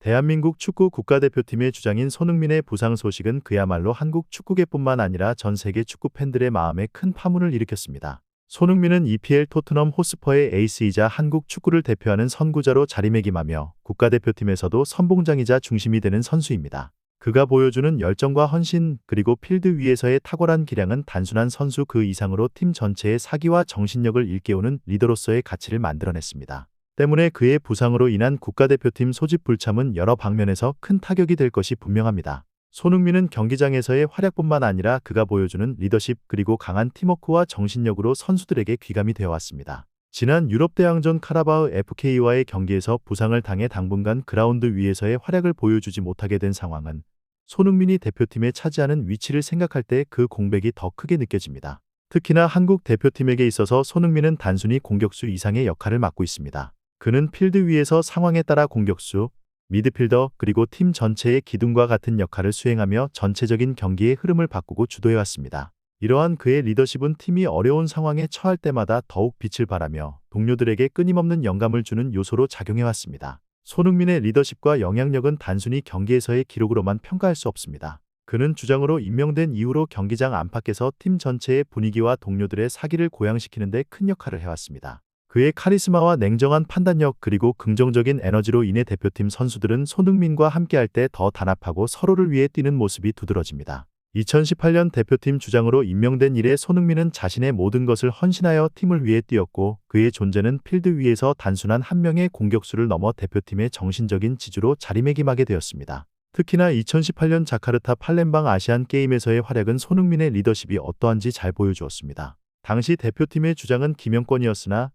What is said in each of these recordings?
대한민국 축구 국가대표팀의 주장인 손흥민의 부상 소식은 그야말로 한국 축구계뿐만 아니라 전 세계 축구 팬들의 마음에 큰 파문을 일으켰습니다. 손흥민은 EPL 토트넘 호스퍼의 에이스이자 한국 축구를 대표하는 선구자로 자리매김하며 국가대표팀에서도 선봉장이자 중심이 되는 선수입니다. 그가 보여주는 열정과 헌신, 그리고 필드 위에서의 탁월한 기량은 단순한 선수 그 이상으로 팀 전체의 사기와 정신력을 일깨우는 리더로서의 가치를 만들어냈습니다. 때문에 그의 부상으로 인한 국가대표팀 소집 불참은 여러 방면에서 큰 타격이 될 것이 분명합니다. 손흥민은 경기장에서의 활약뿐만 아니라 그가 보여주는 리더십 그리고 강한 팀워크와 정신력으로 선수들에게 귀감이 되어왔습니다. 지난 유럽 대항전 카라바흐 FK와의 경기에서 부상을 당해 당분간 그라운드 위에서의 활약을 보여주지 못하게 된 상황은 손흥민이 대표팀에 차지하는 위치를 생각할 때 그 공백이 더 크게 느껴집니다. 특히나 한국 대표팀에게 있어서 손흥민은 단순히 공격수 이상의 역할을 맡고 있습니다. 그는 필드 위에서 상황에 따라 공격수, 미드필더 그리고 팀 전체의 기둥과 같은 역할을 수행하며 전체적인 경기의 흐름을 바꾸고 주도해왔습니다. 이러한 그의 리더십은 팀이 어려운 상황에 처할 때마다 더욱 빛을 발하며 동료들에게 끊임없는 영감을 주는 요소로 작용해왔습니다. 손흥민의 리더십과 영향력은 단순히 경기에서의 기록으로만 평가할 수 없습니다. 그는 주장으로 임명된 이후로 경기장 안팎에서 팀 전체의 분위기와 동료들의 사기를 고양시키는 데 큰 역할을 해왔습니다. 그의 카리스마와 냉정한 판단력 그리고 긍정적인 에너지로 인해 대표팀 선수들은 손흥민과 함께할 때 더 단합하고 서로를 위해 뛰는 모습이 두드러집니다. 2018년 대표팀 주장으로 임명된 이래 손흥민은 자신의 모든 것을 헌신하여 팀을 위해 뛰었고 그의 존재는 필드 위에서 단순한 한 명의 공격수를 넘어 대표팀의 정신적인 지주로 자리매김하게 되었습니다. 특히나 2018년 자카르타 팔렘방 아시안 게임에서의 활약은 손흥민의 리더십이 어떠한지 잘 보여주었습니다. 당시 대표팀의 주장은 김영권이었으나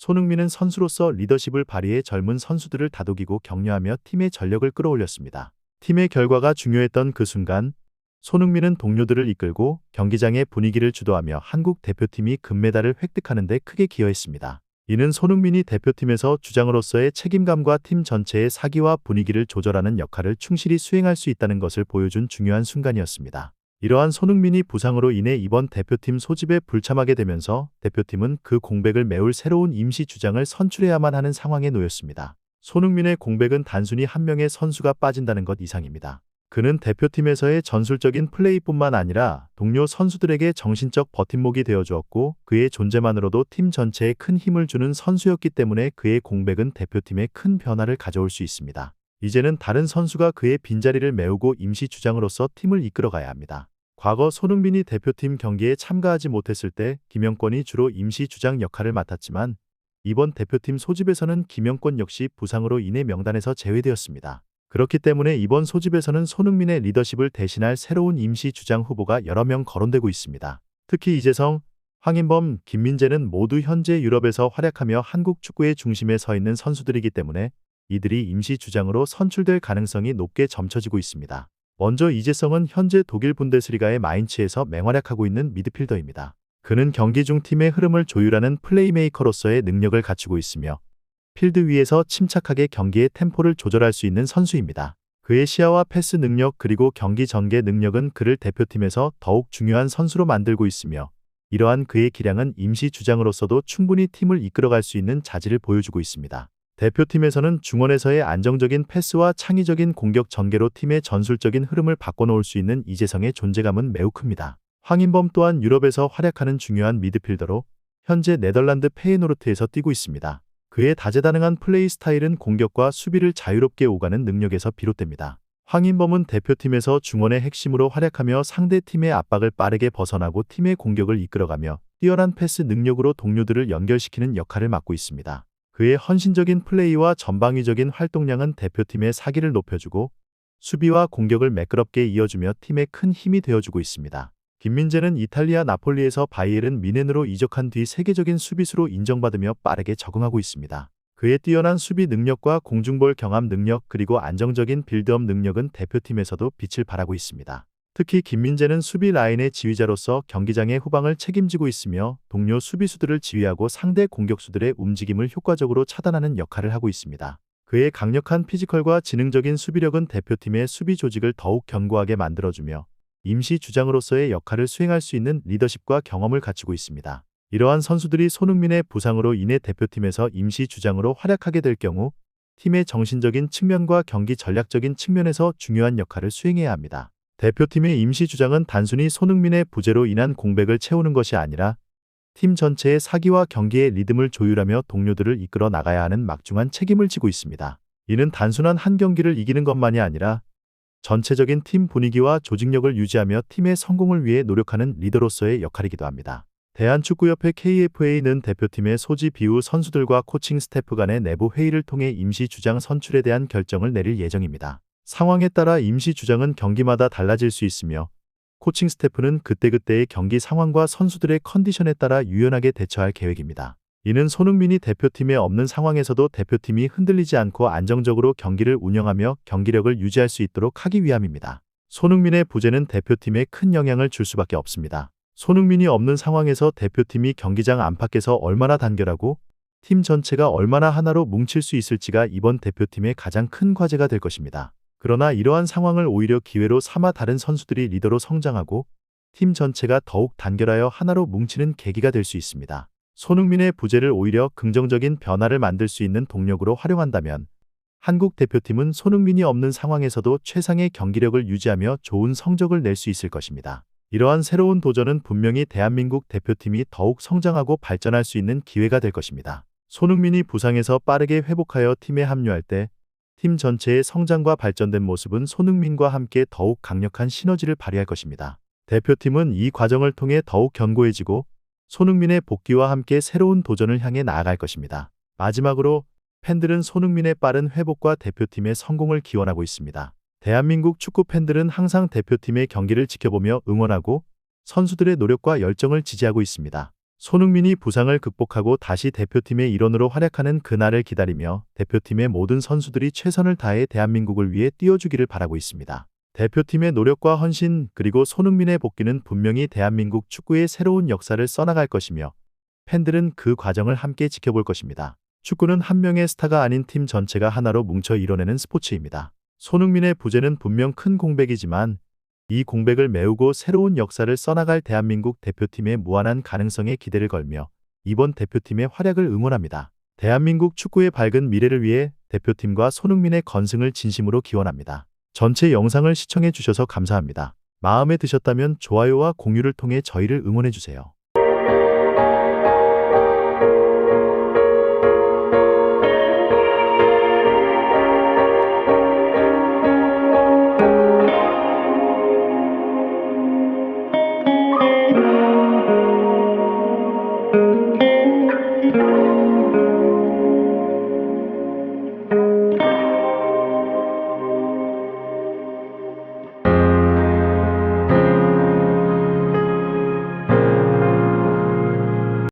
손흥민은 선수로서 리더십을 발휘해 젊은 선수들을 다독이고 격려하며 팀의 전력을 끌어올렸습니다. 팀의 결과가 중요했던 그 순간 손흥민은 동료들을 이끌고 경기장의 분위기를 주도하며 한국 대표팀이 금메달을 획득하는 데 크게 기여했습니다. 이는 손흥민이 대표팀에서 주장으로서의 책임감과 팀 전체의 사기와 분위기를 조절하는 역할을 충실히 수행할 수 있다는 것을 보여준 중요한 순간이었습니다. 이러한 손흥민이 부상으로 인해 이번 대표팀 소집에 불참하게 되면서 대표팀은 그 공백을 메울 새로운 임시 주장을 선출해야만 하는 상황에 놓였습니다. 손흥민의 공백은 단순히 한 명의 선수가 빠진다는 것 이상입니다. 그는 대표팀에서의 전술적인 플레이뿐만 아니라 동료 선수들에게 정신적 버팀목이 되어주었고 그의 존재만으로도 팀 전체에 큰 힘을 주는 선수였기 때문에 그의 공백은 대표팀에 큰 변화를 가져올 수 있습니다. 이제는 다른 선수가 그의 빈자리를 메우고 임시 주장으로서 팀을 이끌어가야 합니다. 과거 손흥민이 대표팀 경기에 참가하지 못했을 때 김영권이 주로 임시 주장 역할을 맡았지만 이번 대표팀 소집에서는 김영권 역시 부상으로 인해 명단에서 제외되었습니다. 그렇기 때문에 이번 소집에서는 손흥민의 리더십을 대신할 새로운 임시 주장 후보가 여러 명 거론되고 있습니다. 특히 이재성, 황인범, 김민재는 모두 현재 유럽에서 활약하며 한국 축구의 중심에 서 있는 선수들이기 때문에 이들이 임시 주장으로 선출될 가능성이 높게 점쳐지고 있습니다. 먼저 이재성은 현재 독일 분데스리가의 마인츠에서 맹활약하고 있는 미드필더입니다. 그는 경기 중 팀의 흐름을 조율하는 플레이메이커로서의 능력을 갖추고 있으며 필드 위에서 침착하게 경기의 템포를 조절할 수 있는 선수입니다. 그의 시야와 패스 능력 그리고 경기 전개 능력은 그를 대표팀에서 더욱 중요한 선수로 만들고 있으며 이러한 그의 기량은 임시 주장으로서도 충분히 팀을 이끌어갈 수 있는 자질을 보여주고 있습니다. 대표팀에서는 중원에서의 안정적인 패스와 창의적인 공격 전개로 팀의 전술적인 흐름을 바꿔놓을 수 있는 이재성의 존재감은 매우 큽니다. 황인범 또한 유럽에서 활약하는 중요한 미드필더로 현재 네덜란드 페이노르트에서 뛰고 있습니다. 그의 다재다능한 플레이 스타일은 공격과 수비를 자유롭게 오가는 능력에서 비롯됩니다. 황인범은 대표팀에서 중원의 핵심으로 활약하며 상대팀의 압박을 빠르게 벗어나고 팀의 공격을 이끌어가며 뛰어난 패스 능력으로 동료들을 연결시키는 역할을 맡고 있습니다. 그의 헌신적인 플레이와 전방위적인 활동량은 대표팀의 사기를 높여주고 수비와 공격을 매끄럽게 이어주며 팀에 큰 힘이 되어주고 있습니다. 김민재는 이탈리아 나폴리에서 바이에른 뮌헨으로 이적한 뒤 세계적인 수비수로 인정받으며 빠르게 적응하고 있습니다. 그의 뛰어난 수비 능력과 공중볼 경합 능력 그리고 안정적인 빌드업 능력은 대표팀에서도 빛을 발하고 있습니다. 특히 김민재는 수비 라인의 지휘자로서 경기장의 후방을 책임지고 있으며 동료 수비수들을 지휘하고 상대 공격수들의 움직임을 효과적으로 차단하는 역할을 하고 있습니다. 그의 강력한 피지컬과 지능적인 수비력은 대표팀의 수비 조직을 더욱 견고하게 만들어주며 임시 주장으로서의 역할을 수행할 수 있는 리더십과 경험을 갖추고 있습니다. 이러한 선수들이 손흥민의 부상으로 인해 대표팀에서 임시 주장으로 활약하게 될 경우 팀의 정신적인 측면과 경기 전략적인 측면에서 중요한 역할을 수행해야 합니다. 대표팀의 임시 주장은 단순히 손흥민의 부재로 인한 공백을 채우는 것이 아니라 팀 전체의 사기와 경기의 리듬을 조율하며 동료들을 이끌어 나가야 하는 막중한 책임을 지고 있습니다. 이는 단순한 한 경기를 이기는 것만이 아니라 전체적인 팀 분위기와 조직력을 유지하며 팀의 성공을 위해 노력하는 리더로서의 역할이기도 합니다. 대한축구협회 KFA는 대표팀의 소집 이후 선수들과 코칭 스태프 간의 내부 회의를 통해 임시 주장 선출에 대한 결정을 내릴 예정입니다. 상황에 따라 임시 주장은 경기마다 달라질 수 있으며 코칭 스태프는 그때그때의 경기 상황과 선수들의 컨디션에 따라 유연하게 대처할 계획입니다. 이는 손흥민이 대표팀에 없는 상황에서도 대표팀이 흔들리지 않고 안정적으로 경기를 운영하며 경기력을 유지할 수 있도록 하기 위함입니다. 손흥민의 부재는 대표팀에 큰 영향을 줄 수밖에 없습니다. 손흥민이 없는 상황에서 대표팀이 경기장 안팎에서 얼마나 단결하고 팀 전체가 얼마나 하나로 뭉칠 수 있을지가 이번 대표팀의 가장 큰 과제가 될 것입니다. 그러나 이러한 상황을 오히려 기회로 삼아 다른 선수들이 리더로 성장하고 팀 전체가 더욱 단결하여 하나로 뭉치는 계기가 될 수 있습니다. 손흥민의 부재를 오히려 긍정적인 변화를 만들 수 있는 동력으로 활용한다면 한국 대표팀은 손흥민이 없는 상황에서도 최상의 경기력을 유지하며 좋은 성적을 낼 수 있을 것입니다. 이러한 새로운 도전은 분명히 대한민국 대표팀이 더욱 성장하고 발전할 수 있는 기회가 될 것입니다. 손흥민이 부상에서 빠르게 회복하여 팀에 합류할 때 팀 전체의 성장과 발전된 모습은 손흥민과 함께 더욱 강력한 시너지를 발휘할 것입니다. 대표팀은 이 과정을 통해 더욱 견고해지고 손흥민의 복귀와 함께 새로운 도전을 향해 나아갈 것입니다. 마지막으로 팬들은 손흥민의 빠른 회복과 대표팀의 성공을 기원하고 있습니다. 대한민국 축구 팬들은 항상 대표팀의 경기를 지켜보며 응원하고 선수들의 노력과 열정을 지지하고 있습니다. 손흥민이 부상을 극복하고 다시 대표팀의 일원으로 활약하는 그날을 기다리며 대표팀의 모든 선수들이 최선을 다해 대한민국을 위해 뛰어주기를 바라고 있습니다. 대표팀의 노력과 헌신 그리고 손흥민의 복귀는 분명히 대한민국 축구의 새로운 역사를 써나갈 것이며 팬들은 그 과정을 함께 지켜볼 것입니다. 축구는 한 명의 스타가 아닌 팀 전체가 하나로 뭉쳐 이뤄내는 스포츠입니다. 손흥민의 부재는 분명 큰 공백이지만 이 공백을 메우고 새로운 역사를 써나갈 대한민국 대표팀의 무한한 가능성에 기대를 걸며 이번 대표팀의 활약을 응원합니다. 대한민국 축구의 밝은 미래를 위해 대표팀과 손흥민의 건승을 진심으로 기원합니다. 전체 영상을 시청해 주셔서 감사합니다. 마음에 드셨다면 좋아요와 공유를 통해 저희를 응원해 주세요.